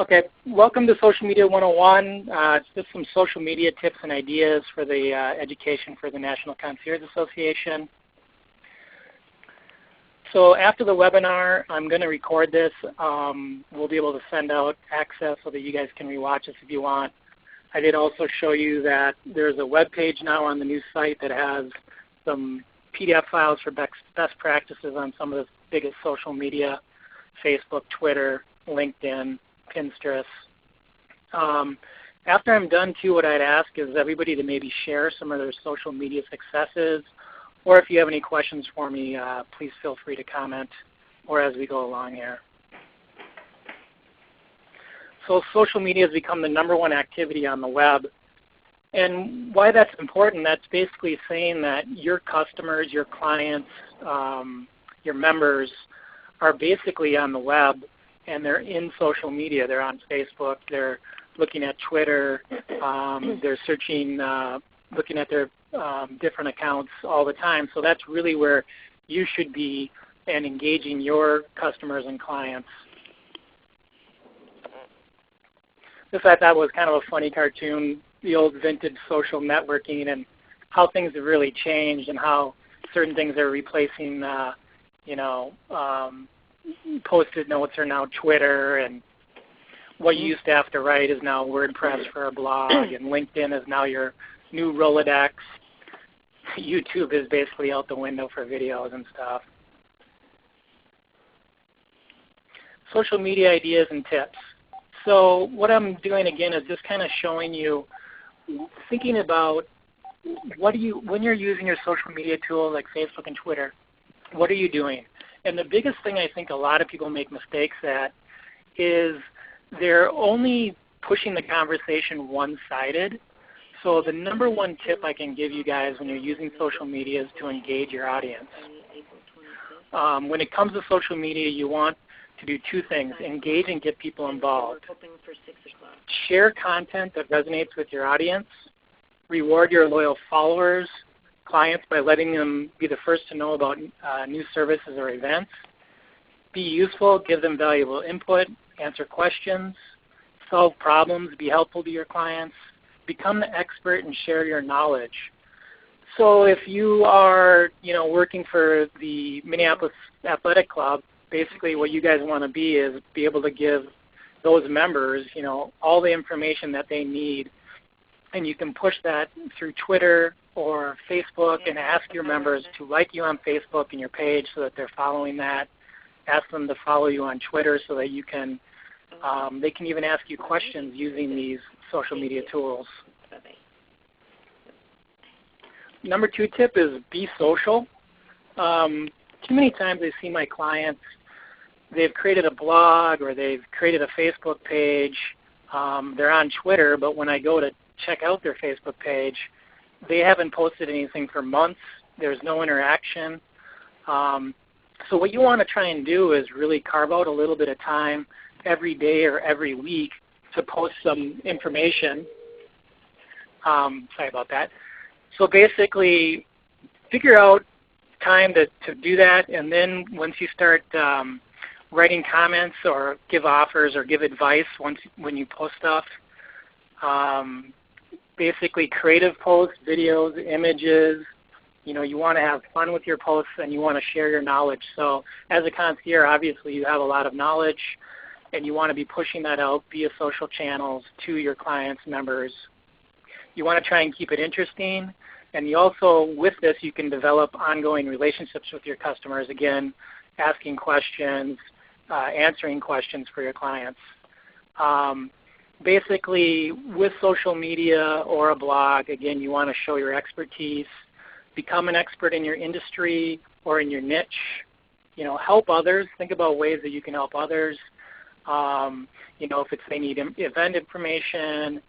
Okay, welcome to Social Media 101. It's just some social media tips and ideas for the education for the National Concierge Association. So after the webinar, I'm going to record this. We'll be able to send out access so that you guys can rewatch this if you want. I did also show you that there's a web page now on the new site that has some PDF files for best practices on some of the biggest social media, Facebook, Twitter, LinkedIn, Pinterest. After I'm done too, what I'd ask is everybody to maybe share some of their social media successes, or if you have any questions for me, please feel free to comment or as we go along here. So social media has become the #1 activity on the web. And why that's important, that's basically saying that your customers, your clients, your members are basically on the web and they're in social media. They're on Facebook, they're looking at Twitter, they're searching, looking at their different accounts all the time. So that's really where you should be and engaging your customers and clients. This I thought was kind of a funny cartoon, the old vintage social networking and how things have really changed and how certain things are replacing, Post-it notes are now Twitter, and what you used to have to write is now WordPress for a blog, and LinkedIn is now your new Rolodex. YouTube is basically out the window for videos and stuff. Social media ideas and tips. So what I'm doing again is just kind of showing you, thinking about when you're using your social media tools like Facebook and Twitter, what are you doing? And the biggest thing I think a lot of people make mistakes at is they're only pushing the conversation one-sided. So the #1 tip I can give you guys when you're using social media is to engage your audience. When it comes to social media, you want to do 2 things: engage and get people involved. Share content that resonates with your audience. Reward your loyal followers, clients, by letting them be the first to know about new services or events. Be useful, give them valuable input, answer questions, solve problems, be helpful to your clients, become the expert and share your knowledge. So if you are working for the Minneapolis Athletic Club, basically what you guys want to be is be able to give those members all the information that they need. And you can push that through Twitter or Facebook and ask your members to like you on Facebook and your page so that they're following that. Ask them to follow you on Twitter so that you can, they can even ask you questions using these social media tools. #2 tip is be social. Too many times I see my clients, they've created a blog or they've created a Facebook page. They're on Twitter, but when I go to check out their Facebook page, they haven't posted anything for months. There's no interaction. So what you want to try and do is really carve out a little bit of time every day or every week to post some information. Sorry about that. So basically figure out time to do that, and then once you start writing comments or give offers or give advice when you post stuff, basically creative posts, videos, images. You want to have fun with your posts and you want to share your knowledge. So as a concierge, obviously you have a lot of knowledge and you want to be pushing that out via social channels to your clients, members. You want to try and keep it interesting. And you also, with this, you can develop ongoing relationships with your customers. Again, asking questions, answering questions for your clients. Basically, with social media or a blog, again, you want to show your expertise, become an expert in your industry or in your niche. Help others. Think about ways that you can help others. If it's they need event information,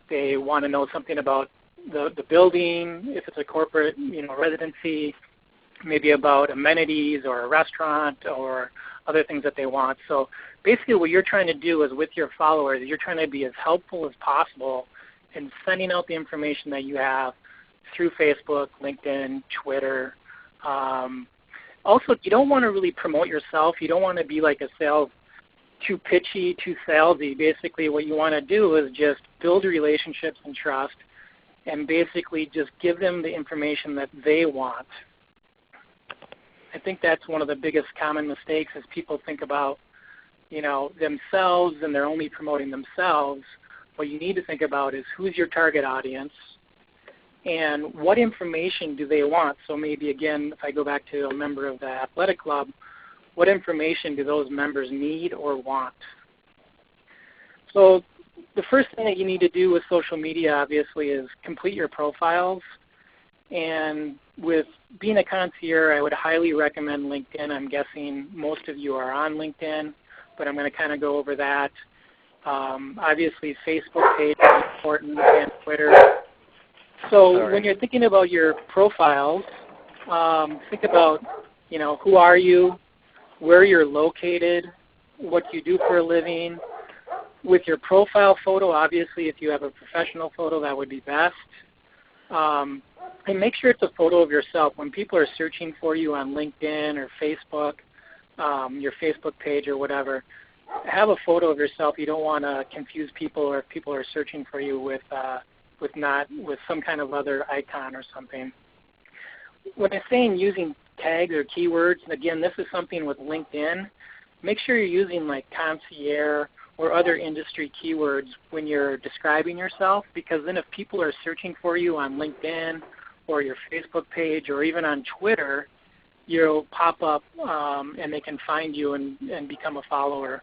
they want to know something about the building, if it's a corporate residency, maybe about amenities or a restaurant or other things that they want. So basically what you're trying to do is with your followers, you're trying to be as helpful as possible in sending out the information that you have through Facebook, LinkedIn, Twitter. Also, you don't want to really promote yourself. You don't want to be like a sales too pitchy, too salesy. Basically what you want to do is just build relationships and trust and basically just give them the information that they want. I think that's one of the biggest common mistakes is people think about, themselves and they're only promoting themselves. What you need to think about is who's your target audience and what information do they want. So maybe, again, if I go back to a member of the athletic club, what information do those members need or want? So the first thing that you need to do with social media, obviously, is complete your profiles. And with being a concierge, I would highly recommend LinkedIn. I'm guessing most of you are on LinkedIn, but I'm going to kind of go over that. Obviously, Facebook page is important, and Twitter. So when you're thinking about your profiles, think about, who are you, where you're located, what you do for a living. With your profile photo, obviously, if you have a professional photo, that would be best. And make sure it's a photo of yourself. When people are searching for you on LinkedIn or Facebook, your Facebook page or whatever, have a photo of yourself. You don't want to confuse people, or if people are searching for you with some kind of other icon or something. When I'm saying using tags or keywords, and again, this is something with LinkedIn, make sure you're using like concierge or other industry keywords when you're describing yourself, because then if people are searching for you on LinkedIn or your Facebook page or even on Twitter, you'll pop up and they can find you and become a follower.